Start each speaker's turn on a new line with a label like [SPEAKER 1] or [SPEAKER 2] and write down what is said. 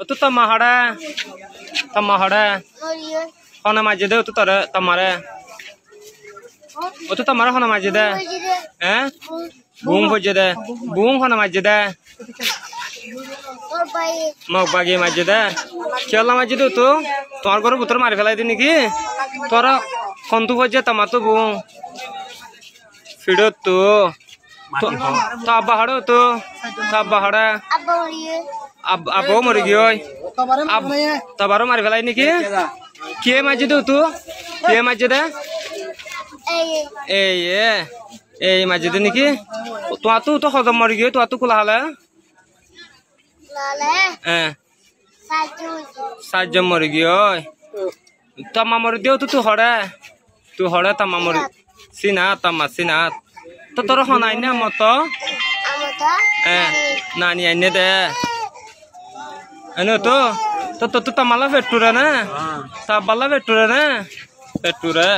[SPEAKER 1] tu tamahada hona majide tu tare tamare tu tamare hona majide bung bojide bung hona majide mau bagi majide kela majide tu তোমার ঘরে ভূতর মারি ফেলাই দি নাকি তোরা কন্তু বজে তামাতো বung ফিডত তো আব্বা হাড়ো তো আব্বা হাড়া আব্বাও মরে গিয়ে তবারও মারি ফেলাই নাকি কে মাঝে দো তো কে মাঝে দে এই মাঝে দে নাকি তো হজম মরে গিয়ে তো খোলা হালে সাহায্য মরে গিয়ে তামা মরে দিও তো তুই হড়ে তামা মরে সিনা তো তোর হনাই না মতো নানি আইনে দে এনে তো তো তামালা পেটুরে না তা বালা পেটুরে না পেটুরে